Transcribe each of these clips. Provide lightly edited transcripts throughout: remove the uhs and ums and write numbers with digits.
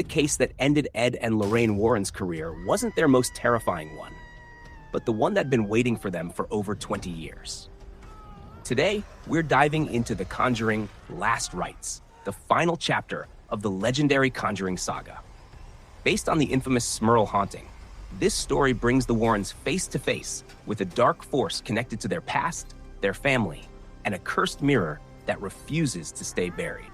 case that ended Ed and Lorraine Warren's career wasn't their most terrifying one, but the one that'd been waiting for them for over 20 years. Today, we're diving into the Conjuring Last Rites, the final chapter of the legendary Conjuring saga. Based on the infamous Smurl haunting, this story brings the Warrens face to face with a dark force connected to their past, their family, and a cursed mirror that refuses to stay buried.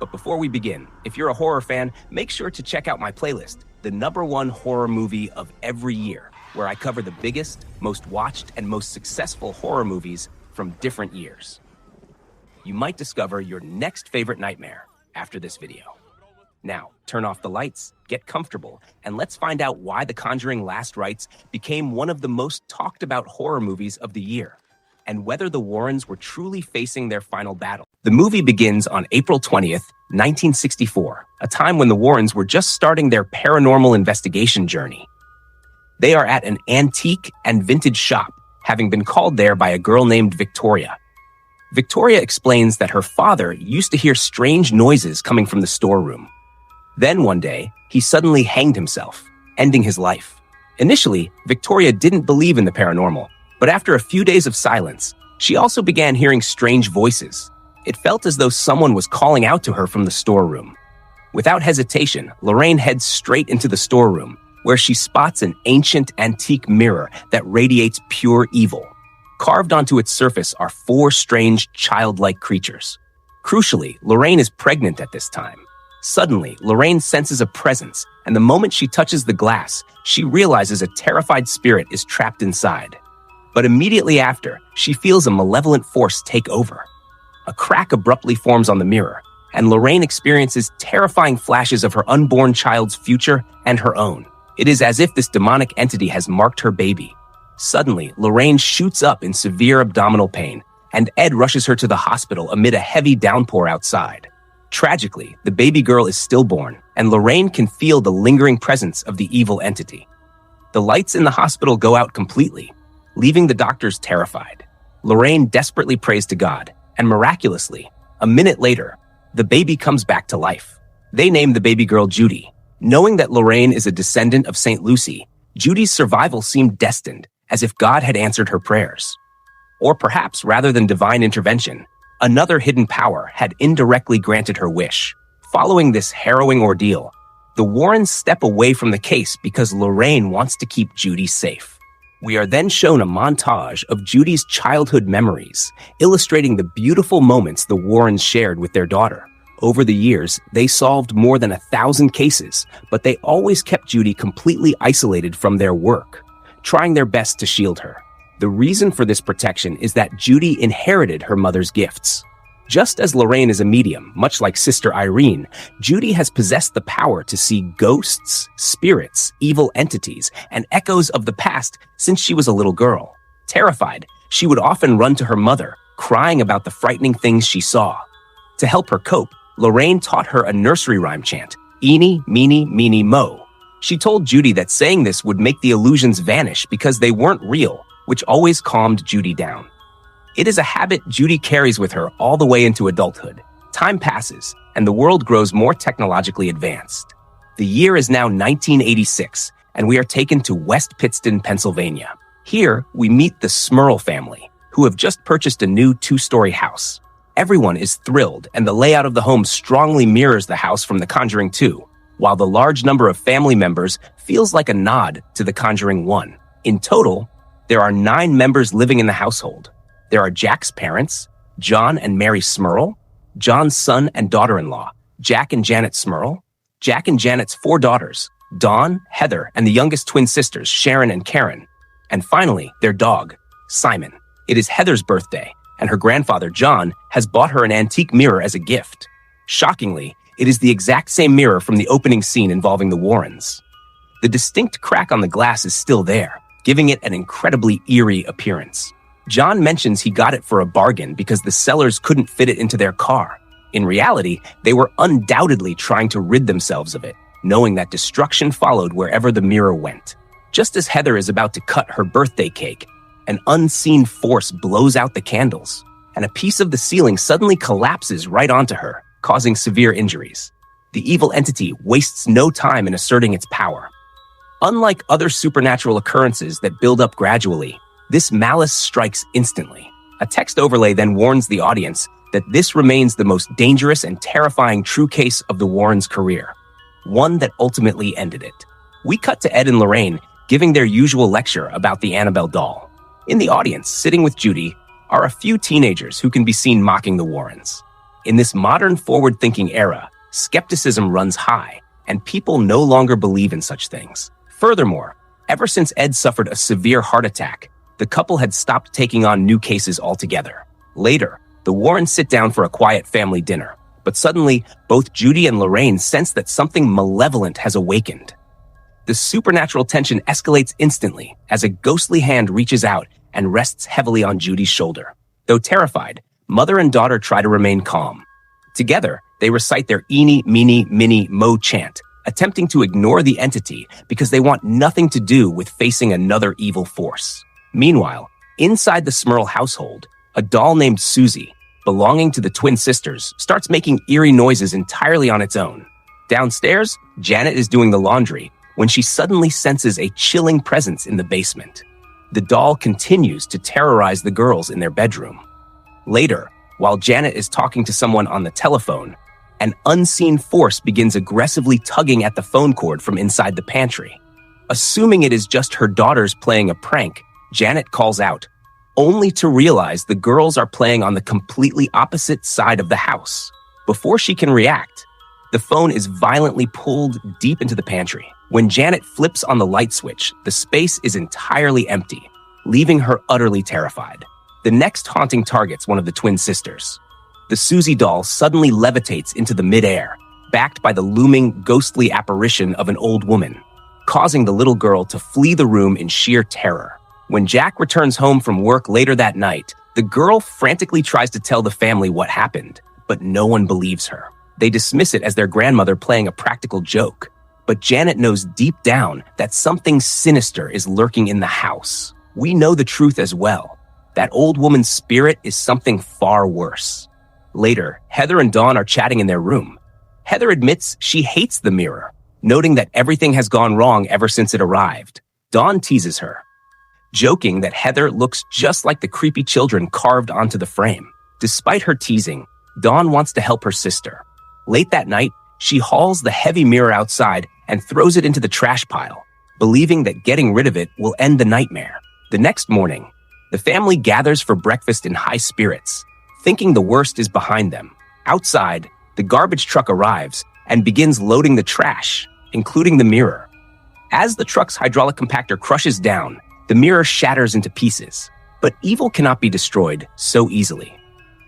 But before we begin, if you're a horror fan, make sure to check out my playlist, the #1 horror movie of every year, where I cover the biggest, most watched, and most successful horror movies from different years. You might discover your next favorite nightmare after this video. Now, turn off the lights, get comfortable, and let's find out why The Conjuring Last Rites became one of the most talked about horror movies of the year, and whether the Warrens were truly facing their final battle. The movie begins on April 20th, 1964, a time when the Warrens were just starting their paranormal investigation journey. They are at an antique and vintage shop, having been called there by a girl named Victoria. Victoria explains that her father used to hear strange noises coming from the storeroom. Then one day, he suddenly hanged himself, ending his life. Initially, Victoria didn't believe in the paranormal, but after a few days of silence, she also began hearing strange voices. It felt as though someone was calling out to her from the storeroom. Without hesitation, Lorraine heads straight into the storeroom, where she spots an ancient antique mirror that radiates pure evil. Carved onto its surface are 4 strange, childlike creatures. Crucially, Lorraine is pregnant at this time. Suddenly, Lorraine senses a presence, and the moment she touches the glass, she realizes a terrified spirit is trapped inside. But immediately after, she feels a malevolent force take over. A crack abruptly forms on the mirror, and Lorraine experiences terrifying flashes of her unborn child's future and her own. It is as if this demonic entity has marked her baby. Suddenly, Lorraine shoots up in severe abdominal pain, and Ed rushes her to the hospital amid a heavy downpour outside. Tragically, the baby girl is stillborn, and Lorraine can feel the lingering presence of the evil entity. The lights in the hospital go out completely, leaving the doctors terrified. Lorraine desperately prays to God, and miraculously, a minute later, the baby comes back to life. They name the baby girl Judy. Knowing that Lorraine is a descendant of St. Lucy, Judy's survival seemed destined, as if God had answered her prayers. Or perhaps, rather than divine intervention, another hidden power had indirectly granted her wish. Following this harrowing ordeal, the Warrens step away from the case because Lorraine wants to keep Judy safe. We are then shown a montage of Judy's childhood memories, illustrating the beautiful moments the Warrens shared with their daughter. Over the years, they solved more than 1,000 cases, but they always kept Judy completely isolated from their work, trying their best to shield her. The reason for this protection is that Judy inherited her mother's gifts. Just as Lorraine is a medium, much like Sister Irene, Judy has possessed the power to see ghosts, spirits, evil entities, and echoes of the past since she was a little girl. Terrified, she would often run to her mother, crying about the frightening things she saw. To help her cope, Lorraine taught her a nursery rhyme chant, "Eeny, meeny, meeny, mo." She told Judy that saying this would make the illusions vanish because they weren't real, which always calmed Judy down. It is a habit Judy carries with her all the way into adulthood. Time passes, and the world grows more technologically advanced. The year is now 1986, and we are taken to West Pittston, Pennsylvania. Here, we meet the Smurl family, who have just purchased a new 2-story house. Everyone is thrilled, and the layout of the home strongly mirrors the house from The Conjuring 2, while the large number of family members feels like a nod to The Conjuring 1. In total, there are 9 members living in the household. There are Jack's parents, John and Mary Smurl, John's son and daughter-in-law, Jack and Janet Smurl, Jack and Janet's 4 daughters, Dawn, Heather, and the youngest twin sisters, Sharon and Karen, and finally, their dog, Simon. It is Heather's birthday, and her grandfather, John, has bought her an antique mirror as a gift. Shockingly, it is the exact same mirror from the opening scene involving the Warrens. The distinct crack on the glass is still there, giving it an incredibly eerie appearance. John mentions he got it for a bargain because the sellers couldn't fit it into their car. In reality, they were undoubtedly trying to rid themselves of it, knowing that destruction followed wherever the mirror went. Just as Heather is about to cut her birthday cake, an unseen force blows out the candles, and a piece of the ceiling suddenly collapses right onto her, causing severe injuries. the evil entity wastes no time in asserting its power. Unlike other supernatural occurrences that build up gradually, this malice strikes instantly. A text overlay then warns the audience that this remains the most dangerous and terrifying true case of the Warrens' career, one that ultimately ended it. We cut to Ed and Lorraine giving their usual lecture about the Annabelle doll. In the audience, sitting with Judy, are a few teenagers who can be seen mocking the Warrens. In this modern forward-thinking era, skepticism runs high, and people no longer believe in such things. Furthermore, ever since Ed suffered a severe heart attack, the couple had stopped taking on new cases altogether. Later, the Warrens sit down for a quiet family dinner, but suddenly, both Judy and Lorraine sense that something malevolent has awakened. The supernatural tension escalates instantly as a ghostly hand reaches out and rests heavily on Judy's shoulder. Though terrified, mother and daughter try to remain calm. Together, they recite their Eeny, Meeny, Miny, Mo chant, attempting to ignore the entity because they want nothing to do with facing another evil force. Meanwhile, inside the Smurl household, a doll named Susie, belonging to the twin sisters, starts making eerie noises entirely on its own. Downstairs, Janet is doing the laundry when she suddenly senses a chilling presence in the basement. The doll continues to terrorize the girls in their bedroom. Later, while Janet is talking to someone on the telephone, an unseen force begins aggressively tugging at the phone cord from inside the pantry. Assuming it is just her daughters playing a prank, Janet calls out, only to realize the girls are playing on the completely opposite side of the house. Before she can react, the phone is violently pulled deep into the pantry. When Janet flips on the light switch, the space is entirely empty, leaving her utterly terrified. The next haunting targets one of the twin sisters. The Susie doll suddenly levitates into the midair, backed by the looming, ghostly apparition of an old woman, causing the little girl to flee the room in sheer terror. When Jack returns home from work later that night, the girl frantically tries to tell the family what happened, but no one believes her. They dismiss it as their grandmother playing a practical joke. But Janet knows deep down that something sinister is lurking in the house. We know the truth as well. That old woman's spirit is something far worse. Later, Heather and Dawn are chatting in their room. Heather admits she hates the mirror, noting that everything has gone wrong ever since it arrived. Dawn teases her, joking that Heather looks just like the creepy children carved onto the frame. Despite her teasing, Dawn wants to help her sister. Late that night, she hauls the heavy mirror outside and throws it into the trash pile, believing that getting rid of it will end the nightmare. The next morning, the family gathers for breakfast in high spirits, thinking the worst is behind them. Outside, the garbage truck arrives and begins loading the trash, including the mirror. As the truck's hydraulic compactor crushes down, the mirror shatters into pieces. But evil cannot be destroyed so easily.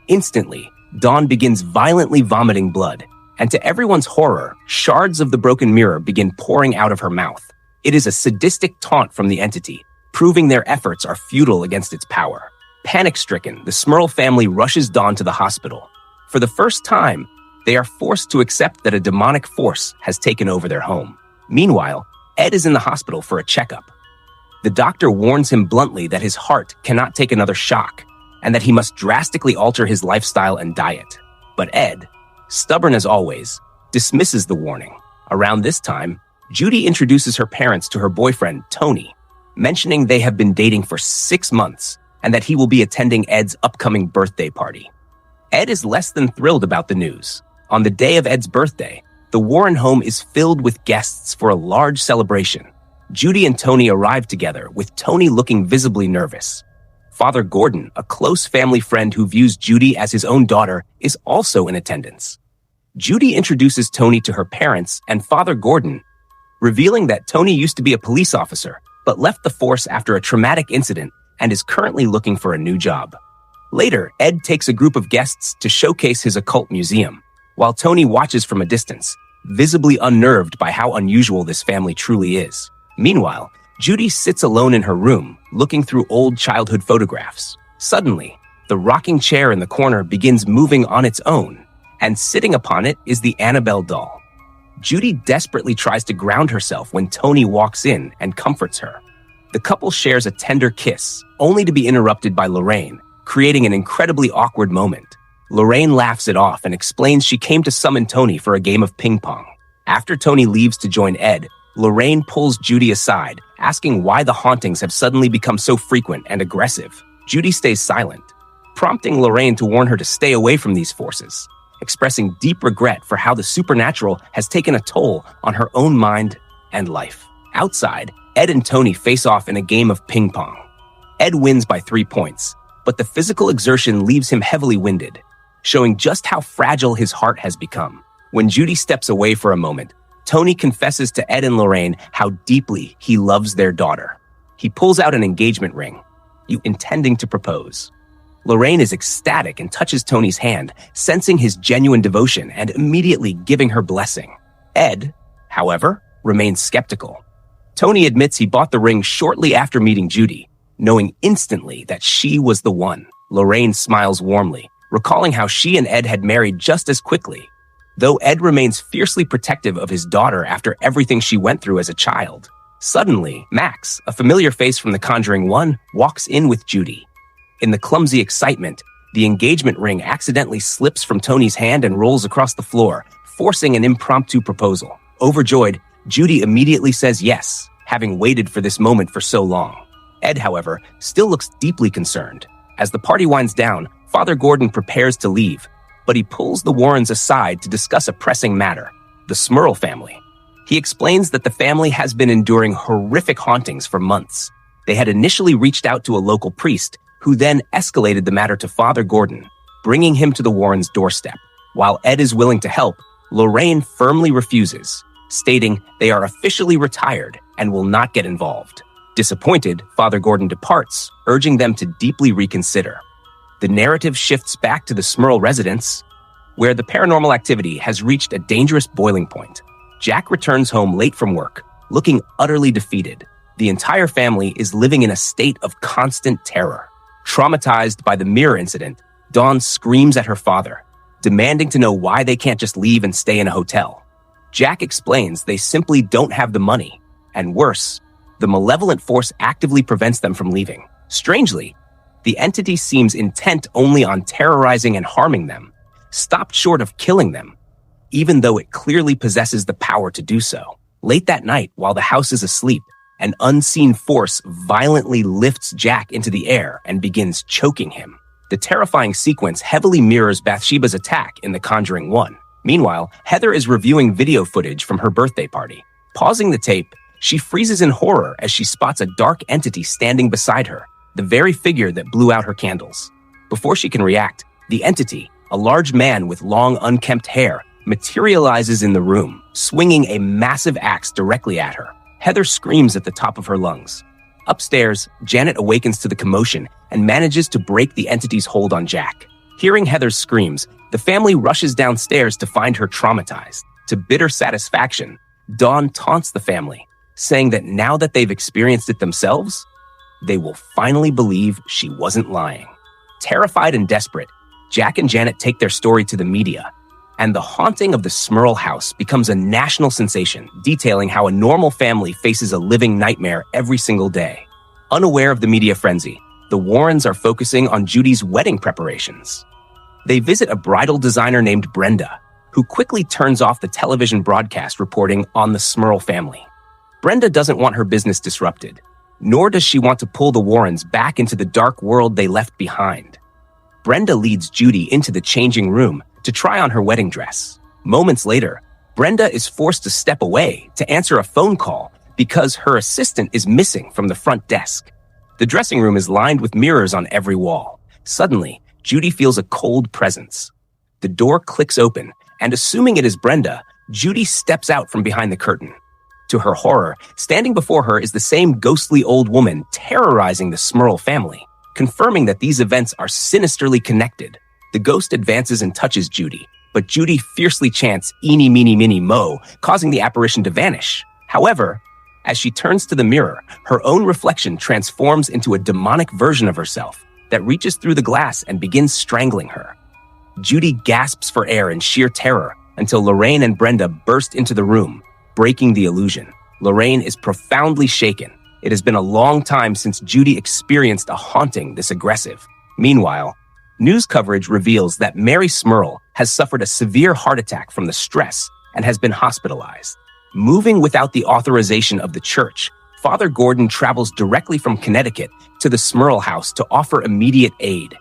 Instantly, Dawn begins violently vomiting blood, and to everyone's horror, shards of the broken mirror begin pouring out of her mouth. It is a sadistic taunt from the entity, proving their efforts are futile against its power. Panic-stricken, the Smurl family rushes Dawn to the hospital. For the first time, they are forced to accept that a demonic force has taken over their home. Meanwhile, Ed is in the hospital for a checkup. The doctor warns him bluntly that his heart cannot take another shock, and that he must drastically alter his lifestyle and diet. But Ed, stubborn as always, dismisses the warning. Around this time, Judy introduces her parents to her boyfriend, Tony, mentioning they have been dating for 6 months and that he will be attending Ed's upcoming birthday party. Ed is less than thrilled about the news. On the day of Ed's birthday, the Warren home is filled with guests for a large celebration. Judy and Tony arrive together, with Tony looking visibly nervous. Father Gordon, a close family friend who views Judy as his own daughter, is also in attendance. Judy introduces Tony to her parents and Father Gordon, revealing that Tony used to be a police officer, but left the force after a traumatic incident and is currently looking for a new job. Later, Ed takes a group of guests to showcase his occult museum, while Tony watches from a distance, visibly unnerved by how unusual this family truly is. Meanwhile, Judy sits alone in her room, looking through old childhood photographs. Suddenly, the rocking chair in the corner begins moving on its own, and sitting upon it is the Annabelle doll. Judy desperately tries to ground herself when Tony walks in and comforts her. The couple shares a tender kiss, only to be interrupted by Lorraine, creating an incredibly awkward moment. Lorraine laughs it off and explains she came to summon Tony for a game of ping pong. After Tony leaves to join Ed, Lorraine pulls Judy aside, asking why the hauntings have suddenly become so frequent and aggressive. Judy stays silent, prompting Lorraine to warn her to stay away from these forces, expressing deep regret for how the supernatural has taken a toll on her own mind and life. Outside, Ed and Tony face off in a game of ping pong. Ed wins by 3 points, but the physical exertion leaves him heavily winded, showing just how fragile his heart has become. When Judy steps away for a moment, Tony confesses to Ed and Lorraine how deeply he loves their daughter. He pulls out an engagement ring, intending to propose. Lorraine is ecstatic and touches Tony's hand, sensing his genuine devotion and immediately giving her blessing. Ed, however, remains skeptical. Tony admits he bought the ring shortly after meeting Judy, knowing instantly that she was the one. Lorraine smiles warmly, recalling how she and Ed had married just as quickly. Though Ed remains fiercely protective of his daughter after everything she went through as a child. Suddenly, Max, a familiar face from The Conjuring 1, walks in with Judy. In the clumsy excitement, the engagement ring accidentally slips from Tony's hand and rolls across the floor, forcing an impromptu proposal. Overjoyed, Judy immediately says yes, having waited for this moment for so long. Ed, however, still looks deeply concerned. As the party winds down, Father Gordon prepares to leave, but he pulls the Warrens aside to discuss a pressing matter, the Smurl family. He explains that the family has been enduring horrific hauntings for months. They had initially reached out to a local priest, who then escalated the matter to Father Gordon, bringing him to the Warrens' doorstep. While Ed is willing to help, Lorraine firmly refuses, stating they are officially retired and will not get involved. Disappointed, Father Gordon departs, urging them to deeply reconsider. The narrative shifts back to the Smurl residence, where the paranormal activity has reached a dangerous boiling point. Jack returns home late from work, looking utterly defeated. The entire family is living in a state of constant terror. Traumatized by the mirror incident, Dawn screams at her father, demanding to know why they can't just leave and stay in a hotel. Jack explains they simply don't have the money, and worse, the malevolent force actively prevents them from leaving. Strangely, the entity seems intent only on terrorizing and harming them, stopped short of killing them, even though it clearly possesses the power to do so. Late that night, while the house is asleep, an unseen force violently lifts Jack into the air and begins choking him. The terrifying sequence heavily mirrors Bathsheba's attack in The Conjuring 1. Meanwhile, Heather is reviewing video footage from her birthday party. Pausing the tape, she freezes in horror as she spots a dark entity standing beside her, the very figure that blew out her candles. Before she can react, the entity, a large man with long, unkempt hair, materializes in the room, swinging a massive axe directly at her. Heather screams at the top of her lungs. Upstairs, Janet awakens to the commotion and manages to break the entity's hold on Jack. Hearing Heather's screams, the family rushes downstairs to find her traumatized. To bitter satisfaction, Dawn taunts the family, saying that now that they've experienced it themselves, they will finally believe she wasn't lying. Terrified and desperate, Jack and Janet take their story to the media, and the haunting of the Smurl house becomes a national sensation, detailing how a normal family faces a living nightmare every single day. Unaware of the media frenzy, the Warrens are focusing on Judy's wedding preparations. They visit a bridal designer named Brenda, who quickly turns off the television broadcast reporting on the Smurl family. Brenda doesn't want her business disrupted, nor does she want to pull the Warrens back into the dark world they left behind. Brenda leads Judy into the changing room to try on her wedding dress. Moments later, Brenda is forced to step away to answer a phone call because her assistant is missing from the front desk. The dressing room is lined with mirrors on every wall. Suddenly, Judy feels a cold presence. The door clicks open, and assuming it is Brenda, Judy steps out from behind the curtain. To her horror, standing before her is the same ghostly old woman terrorizing the Smurl family, confirming that these events are sinisterly connected. The ghost advances and touches Judy, but Judy fiercely chants "Eeny, meeny, miny, mo," causing the apparition to vanish. However, as she turns to the mirror, her own reflection transforms into a demonic version of herself that reaches through the glass and begins strangling her. Judy gasps for air in sheer terror until Lorraine and Brenda burst into the room, breaking the illusion. Lorraine is profoundly shaken. It has been a long time since Judy experienced a haunting this aggressive. Meanwhile, News coverage reveals that Mary Smurl has suffered a severe heart attack from the stress and has been hospitalized. Moving without the authorization of the church, Father Gordon travels directly from Connecticut to the Smurl house to offer immediate aid.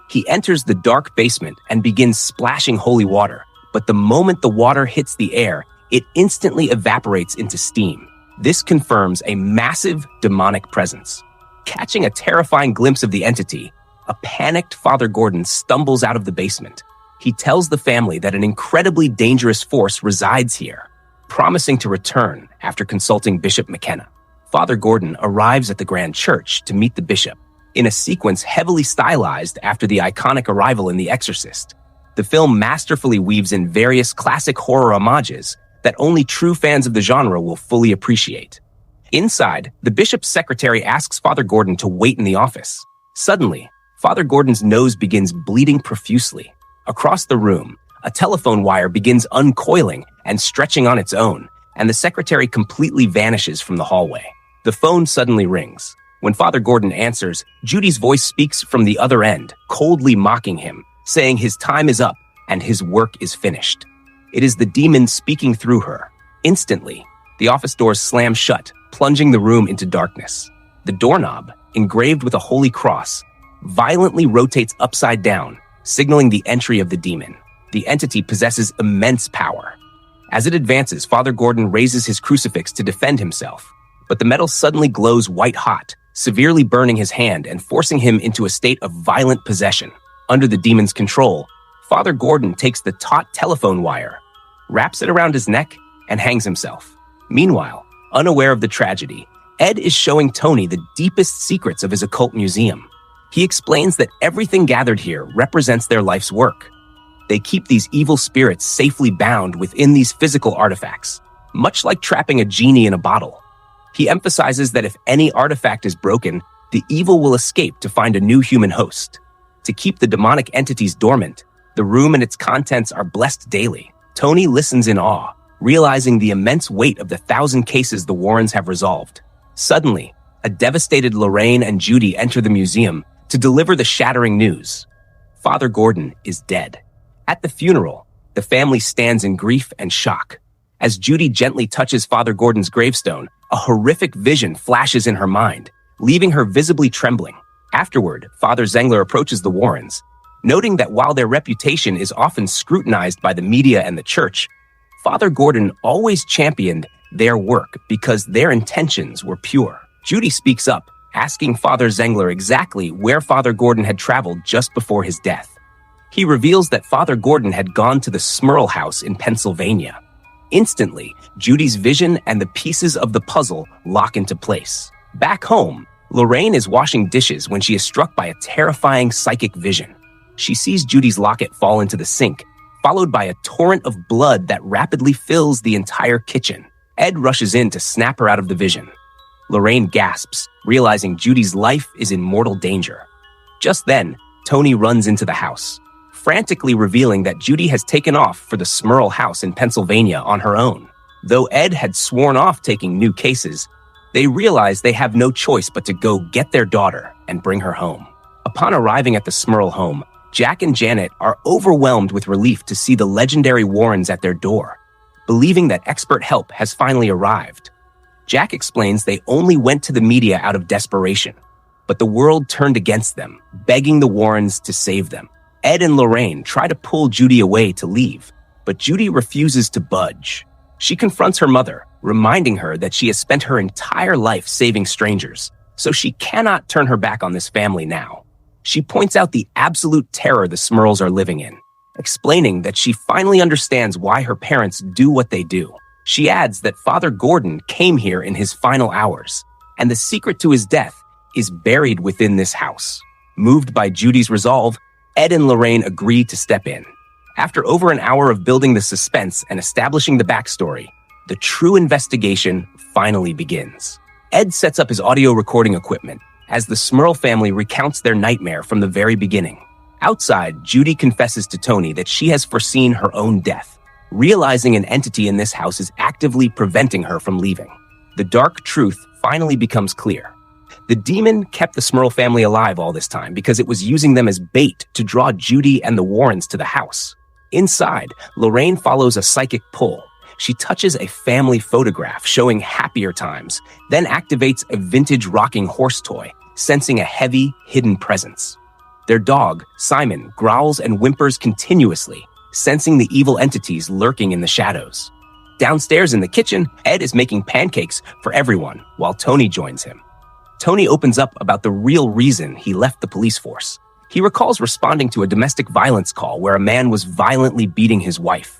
He enters the dark basement and begins splashing holy water, but the moment the water hits the air, it instantly evaporates into steam. This confirms a massive demonic presence. Catching a terrifying glimpse of the entity, a panicked Father Gordon stumbles out of the basement. He tells the family that an incredibly dangerous force resides here, promising to return after consulting Bishop McKenna. Father Gordon arrives at the Grand Church to meet the bishop, in a sequence heavily stylized after the iconic arrival in The Exorcist. The film masterfully weaves in various classic horror homages that only true fans of the genre will fully appreciate. Inside, the bishop's secretary asks Father Gordon to wait in the office. Suddenly, Father Gordon's nose begins bleeding profusely. Across the room, a telephone wire begins uncoiling and stretching on its own, and the secretary completely vanishes from the hallway. The phone suddenly rings. When Father Gordon answers, Judy's voice speaks from the other end, coldly mocking him, saying his time is up and his work is finished. It is the demon speaking through her. Instantly, the office doors slam shut, plunging the room into darkness. The doorknob, engraved with a holy cross, violently rotates upside down, signaling the entry of the demon. The entity possesses immense power. As it advances, Father Gordon raises his crucifix to defend himself, but the metal suddenly glows white-hot, severely burning his hand and forcing him into a state of violent possession. Under the demon's control, Father Gordon takes the taut telephone wire, wraps it around his neck, and hangs himself. Meanwhile, unaware of the tragedy, Ed is showing Tony the deepest secrets of his occult museum. He explains that everything gathered here represents their life's work. They keep these evil spirits safely bound within these physical artifacts, much like trapping a genie in a bottle. He emphasizes that if any artifact is broken, the evil will escape to find a new human host. To keep the demonic entities dormant, the room and its contents are blessed daily. Tony listens in awe, realizing the immense weight of the 1,000 cases the Warrens have resolved. Suddenly, a devastated Lorraine and Judy enter the museum to deliver the shattering news. Father Gordon is dead. At the funeral, the family stands in grief and shock. As Judy gently touches Father Gordon's gravestone, a horrific vision flashes in her mind, leaving her visibly trembling. Afterward, Father Zengler approaches the Warrens, noting that while their reputation is often scrutinized by the media and the church, Father Gordon always championed their work because their intentions were pure. Judy speaks up, asking Father Zengler exactly where Father Gordon had traveled just before his death. He reveals that Father Gordon had gone to the Smurl house in Pennsylvania. Instantly, Judy's vision and the pieces of the puzzle lock into place. Back home, Lorraine is washing dishes when she is struck by a terrifying psychic vision. She sees Judy's locket fall into the sink, followed by a torrent of blood that rapidly fills the entire kitchen. Ed rushes in to snap her out of the vision. Lorraine gasps, realizing Judy's life is in mortal danger. Just then, Tony runs into the house, frantically revealing that Judy has taken off for the Smurl house in Pennsylvania on her own. Though Ed had sworn off taking new cases, they realize they have no choice but to go get their daughter and bring her home. Upon arriving at the Smurl home, Jack and Janet are overwhelmed with relief to see the legendary Warrens at their door, believing that expert help has finally arrived. Jack explains they only went to the media out of desperation, but the world turned against them, begging the Warrens to save them. Ed and Lorraine try to pull Judy away to leave, but Judy refuses to budge. She confronts her mother, reminding her that she has spent her entire life saving strangers, so she cannot turn her back on this family now. She points out the absolute terror the Smurls are living in, explaining that she finally understands why her parents do what they do. She adds that Father Gordon came here in his final hours, and the secret to his death is buried within this house. Moved by Judy's resolve, Ed and Lorraine agree to step in. After over an hour of building the suspense and establishing the backstory, the true investigation finally begins. Ed sets up his audio recording equipment as the Smurl family recounts their nightmare from the very beginning. Outside, Judy confesses to Tony that she has foreseen her own death, realizing an entity in this house is actively preventing her from leaving. The dark truth finally becomes clear. The demon kept the Smurl family alive all this time because it was using them as bait to draw Judy and the Warrens to the house. Inside, Lorraine follows a psychic pull. She touches a family photograph showing happier times, then activates a vintage rocking horse toy, sensing a heavy, hidden presence. Their dog, Simon, growls and whimpers continuously, sensing the evil entities lurking in the shadows. Downstairs in the kitchen, Ed is making pancakes for everyone, while Tony joins him. Tony opens up about the real reason he left the police force. He recalls responding to a domestic violence call where a man was violently beating his wife.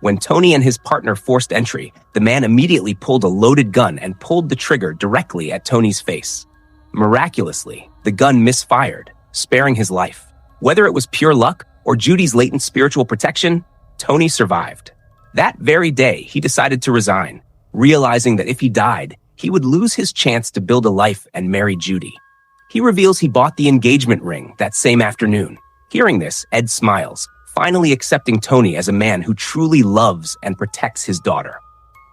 When Tony and his partner forced entry, the man immediately pulled a loaded gun and pulled the trigger directly at Tony's face. Miraculously, the gun misfired, sparing his life. Whether it was pure luck or Judy's latent spiritual protection, Tony survived. That very day, he decided to resign, realizing that if he died, he would lose his chance to build a life and marry Judy. He reveals he bought the engagement ring that same afternoon. Hearing this, Ed smiles, finally accepting Tony as a man who truly loves and protects his daughter.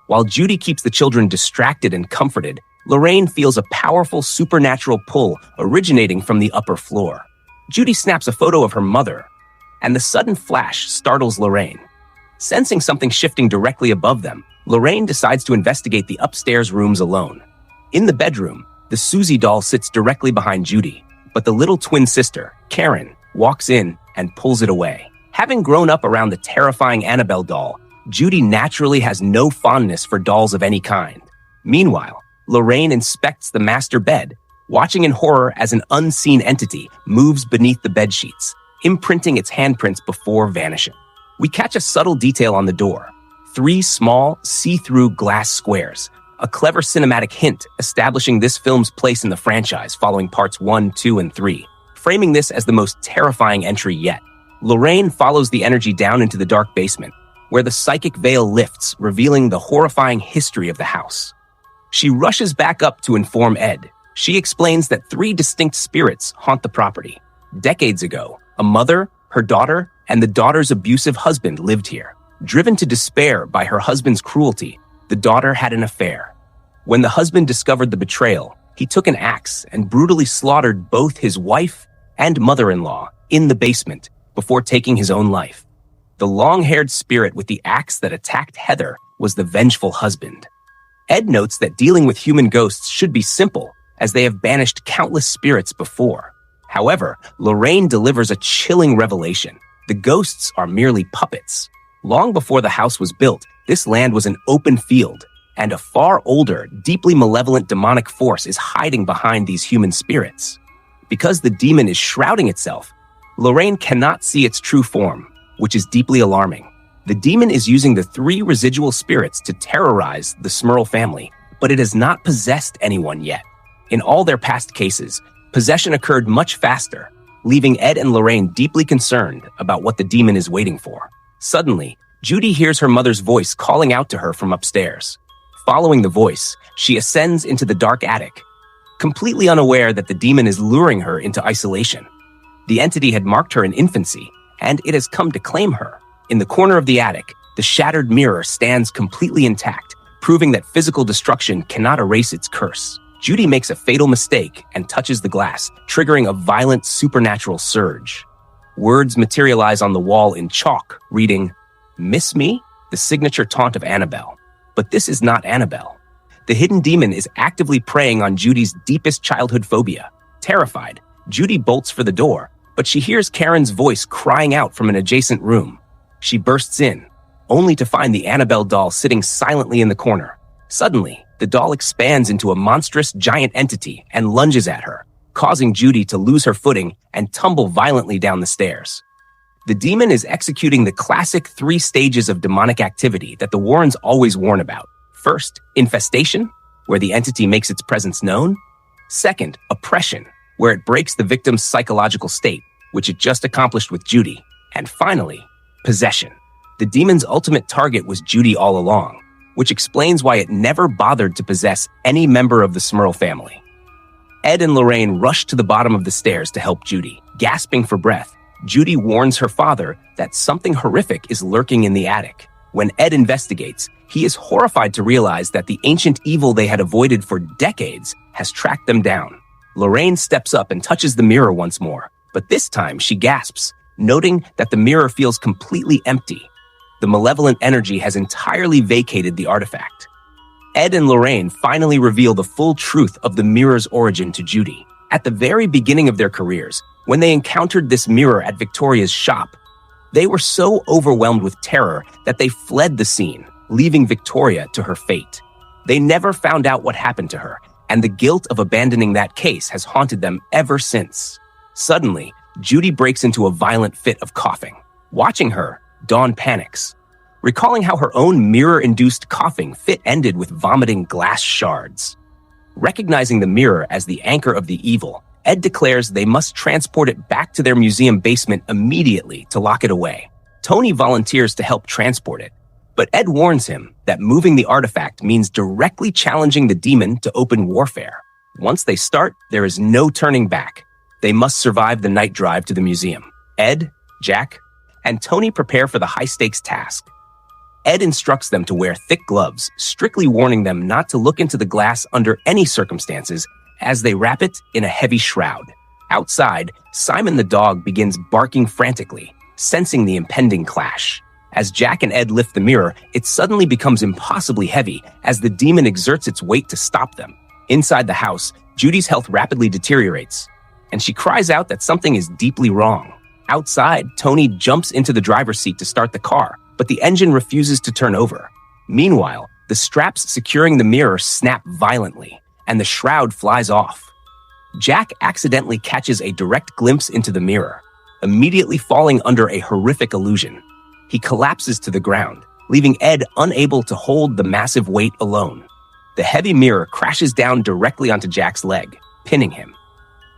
While Judy keeps the children distracted and comforted, Lorraine feels a powerful supernatural pull originating from the upper floor. Judy snaps a photo of her mother, and the sudden flash startles Lorraine. Sensing something shifting directly above them, Lorraine decides to investigate the upstairs rooms alone. In the bedroom, the Susie doll sits directly behind Judy, but the little twin sister, Karen, walks in and pulls it away. Having grown up around the terrifying Annabelle doll, Judy naturally has no fondness for dolls of any kind. Meanwhile, Lorraine inspects the master bed, watching in horror as an unseen entity moves beneath the bedsheets, imprinting its handprints before vanishing. We catch a subtle detail on the door: 3 small, see-through glass squares, a clever cinematic hint establishing this film's place in the franchise following parts 1, 2, and 3, framing this as the most terrifying entry yet. Lorraine follows the energy down into the dark basement, where the psychic veil lifts, revealing the horrifying history of the house. She rushes back up to inform Ed. She explains that 3 distinct spirits haunt the property. Decades ago, a mother, her daughter, and the daughter's abusive husband lived here. Driven to despair by her husband's cruelty, the daughter had an affair. When the husband discovered the betrayal, he took an axe and brutally slaughtered both his wife and mother-in-law in the basement before taking his own life. The long-haired spirit with the axe that attacked Heather was the vengeful husband. Ed notes that dealing with human ghosts should be simple, as they have banished countless spirits before. However, Lorraine delivers a chilling revelation. The ghosts are merely puppets. Long before the house was built, this land was an open field, and a far older, deeply malevolent demonic force is hiding behind these human spirits. Because the demon is shrouding itself, Lorraine cannot see its true form, which is deeply alarming. The demon is using the 3 residual spirits to terrorize the Smurl family, but it has not possessed anyone yet. In all their past cases, possession occurred much faster, leaving Ed and Lorraine deeply concerned about what the demon is waiting for. Suddenly, Judy hears her mother's voice calling out to her from upstairs. Following the voice, she ascends into the dark attic, completely unaware that the demon is luring her into isolation. The entity had marked her in infancy, and it has come to claim her. In the corner of the attic, the shattered mirror stands completely intact, proving that physical destruction cannot erase its curse. Judy makes a fatal mistake and touches the glass, triggering a violent supernatural surge. Words materialize on the wall in chalk, reading, "Miss me?" the signature taunt of Annabelle. But this is not Annabelle. The hidden demon is actively preying on Judy's deepest childhood phobia. Terrified, Judy bolts for the door, but she hears Karen's voice crying out from an adjacent room. She bursts in, only to find the Annabelle doll sitting silently in the corner. Suddenly, the doll expands into a monstrous giant entity and lunges at her, causing Judy to lose her footing and tumble violently down the stairs. The demon is executing the classic 3 stages of demonic activity that the Warrens always warn about. First, infestation, where the entity makes its presence known. Second, oppression, where it breaks the victim's psychological state, which it just accomplished with Judy. And finally, possession. The demon's ultimate target was Judy all along, which explains why it never bothered to possess any member of the Smurl family. Ed and Lorraine rush to the bottom of the stairs to help Judy. Gasping for breath, Judy warns her father that something horrific is lurking in the attic. When Ed investigates, he is horrified to realize that the ancient evil they had avoided for decades has tracked them down. Lorraine steps up and touches the mirror once more, but this time she gasps, noting that the mirror feels completely empty. The malevolent energy has entirely vacated the artifact. Ed and Lorraine finally reveal the full truth of the mirror's origin to Judy. At the very beginning of their careers, when they encountered this mirror at Victoria's shop, they were so overwhelmed with terror that they fled the scene, leaving Victoria to her fate. They never found out what happened to her, and the guilt of abandoning that case has haunted them ever since. Suddenly, Judy breaks into a violent fit of coughing. Watching her, Dawn panics. Recalling how her own mirror-induced coughing fit ended with vomiting glass shards. Recognizing the mirror as the anchor of the evil, Ed declares they must transport it back to their museum basement immediately to lock it away. Tony volunteers to help transport it, but Ed warns him that moving the artifact means directly challenging the demon to open warfare. Once they start, there is no turning back. They must survive the night drive to the museum. Ed, Jack, and Tony prepare for the high-stakes task. Ed instructs them to wear thick gloves, strictly warning them not to look into the glass under any circumstances as they wrap it in a heavy shroud. Outside, Simon the dog begins barking frantically, sensing the impending clash. As Jack and Ed lift the mirror, it suddenly becomes impossibly heavy as the demon exerts its weight to stop them. Inside the house, Judy's health rapidly deteriorates, and she cries out that something is deeply wrong. Outside, Tony jumps into the driver's seat to start the car, but the engine refuses to turn over. Meanwhile, the straps securing the mirror snap violently, and the shroud flies off. Jack accidentally catches a direct glimpse into the mirror, immediately falling under a horrific illusion. He collapses to the ground, leaving Ed unable to hold the massive weight alone. The heavy mirror crashes down directly onto Jack's leg, pinning him.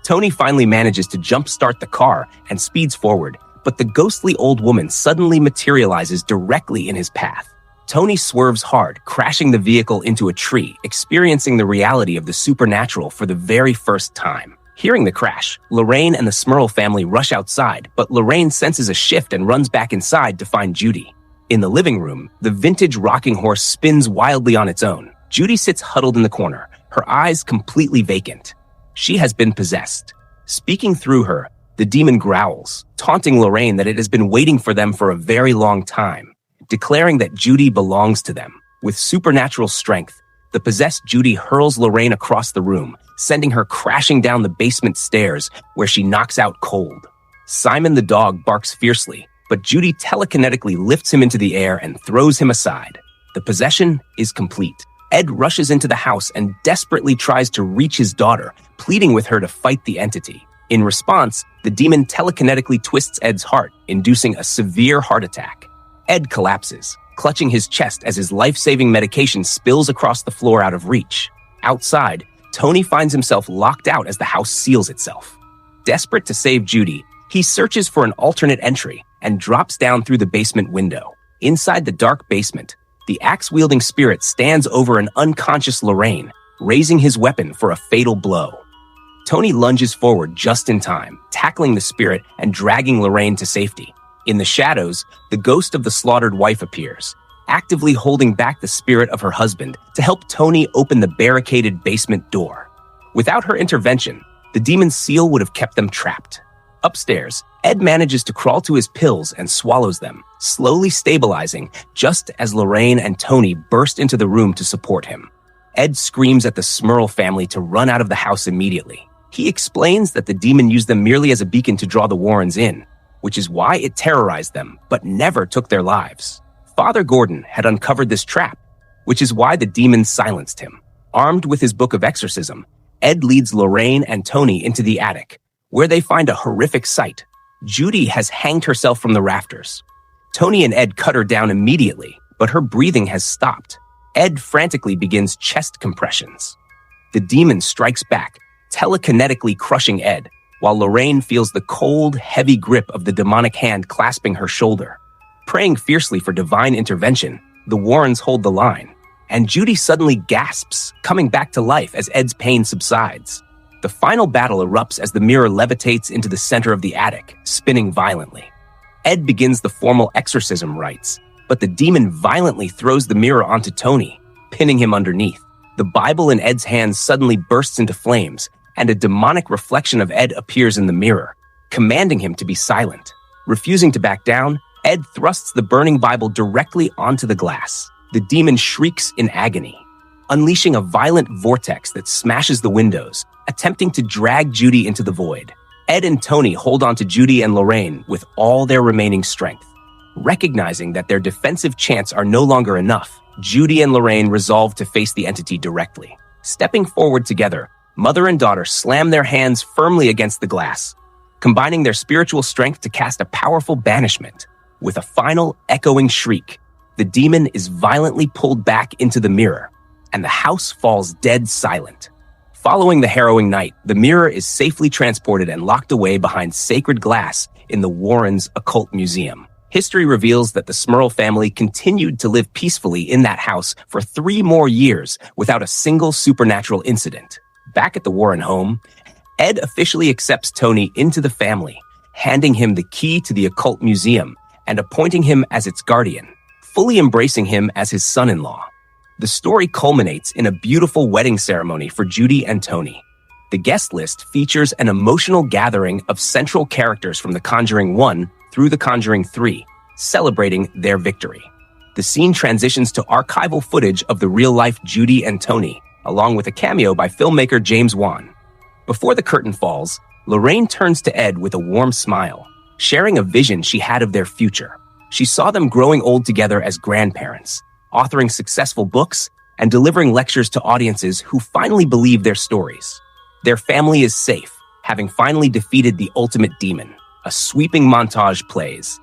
Tony finally manages to jump-start the car and speeds forward, but the ghostly old woman suddenly materializes directly in his path. Tony swerves hard, crashing the vehicle into a tree, experiencing the reality of the supernatural for the very first time. Hearing the crash, Lorraine and the Smurl family rush outside, but Lorraine senses a shift and runs back inside to find Judy. In the living room, the vintage rocking horse spins wildly on its own. Judy sits huddled in the corner, her eyes completely vacant. She has been possessed. Speaking through her, the demon growls, taunting Lorraine that it has been waiting for them for a very long time, declaring that Judy belongs to them. With supernatural strength, the possessed Judy hurls Lorraine across the room, sending her crashing down the basement stairs where she knocks out cold. Simon the dog barks fiercely, but Judy telekinetically lifts him into the air and throws him aside. The possession is complete. Ed rushes into the house and desperately tries to reach his daughter, pleading with her to fight the entity. In response, the demon telekinetically twists Ed's heart, inducing a severe heart attack. Ed collapses, clutching his chest as his life-saving medication spills across the floor out of reach. Outside, Tony finds himself locked out as the house seals itself. Desperate to save Judy, he searches for an alternate entry and drops down through the basement window. Inside the dark basement, the axe-wielding spirit stands over an unconscious Lorraine, raising his weapon for a fatal blow. Tony lunges forward just in time, tackling the spirit and dragging Lorraine to safety. In the shadows, the ghost of the slaughtered wife appears, actively holding back the spirit of her husband to help Tony open the barricaded basement door. Without her intervention, the demon's seal would have kept them trapped. Upstairs, Ed manages to crawl to his pills and swallows them, slowly stabilizing just as Lorraine and Tony burst into the room to support him. Ed screams at the Smurl family to run out of the house immediately. He explains that the demon used them merely as a beacon to draw the Warrens in, which is why it terrorized them, but never took their lives. Father Gordon had uncovered this trap, which is why the demon silenced him. Armed with his book of exorcism, Ed leads Lorraine and Tony into the attic, where they find a horrific sight. Judy has hanged herself from the rafters. Tony and Ed cut her down immediately, but her breathing has stopped. Ed frantically begins chest compressions. The demon strikes back, telekinetically crushing Ed, while Lorraine feels the cold, heavy grip of the demonic hand clasping her shoulder. Praying fiercely for divine intervention, the Warrens hold the line, and Judy suddenly gasps, coming back to life as Ed's pain subsides. The final battle erupts as the mirror levitates into the center of the attic, spinning violently. Ed begins the formal exorcism rites, but the demon violently throws the mirror onto Tony, pinning him underneath. The Bible in Ed's hands suddenly bursts into flames, and a demonic reflection of Ed appears in the mirror, commanding him to be silent. Refusing to back down, Ed thrusts the burning Bible directly onto the glass. The demon shrieks in agony, unleashing a violent vortex that smashes the windows, attempting to drag Judy into the void. Ed and Tony hold on to Judy and Lorraine with all their remaining strength. Recognizing that their defensive chants are no longer enough, Judy and Lorraine resolve to face the entity directly. Stepping forward together, mother and daughter slam their hands firmly against the glass, combining their spiritual strength to cast a powerful banishment. With a final echoing shriek, the demon is violently pulled back into the mirror, and the house falls dead silent. Following the harrowing night, the mirror is safely transported and locked away behind sacred glass in the Warrens' occult museum. History reveals that the Smurl family continued to live peacefully in that house for 3 more years without a single supernatural incident. Back at the Warren home, Ed officially accepts Tony into the family, handing him the key to the occult museum and appointing him as its guardian, fully embracing him as his son-in-law. The story culminates in a beautiful wedding ceremony for Judy and Tony. The guest list features an emotional gathering of central characters from The Conjuring 1 through The Conjuring 3, celebrating their victory. The scene transitions to archival footage of the real-life Judy and Tony, along with a cameo by filmmaker James Wan. Before the curtain falls, Lorraine turns to Ed with a warm smile, sharing a vision she had of their future. She saw them growing old together as grandparents, authoring successful books, and delivering lectures to audiences who finally believe their stories. Their family is safe, having finally defeated the ultimate demon. A sweeping montage plays,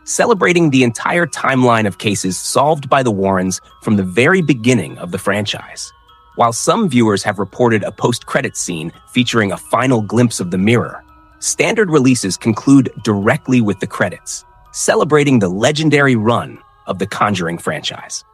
celebrating the entire timeline of cases solved by the Warrens from the very beginning of the franchise. While some viewers have reported a post-credits scene featuring a final glimpse of the mirror, standard releases conclude directly with the credits, celebrating the legendary run of the Conjuring franchise.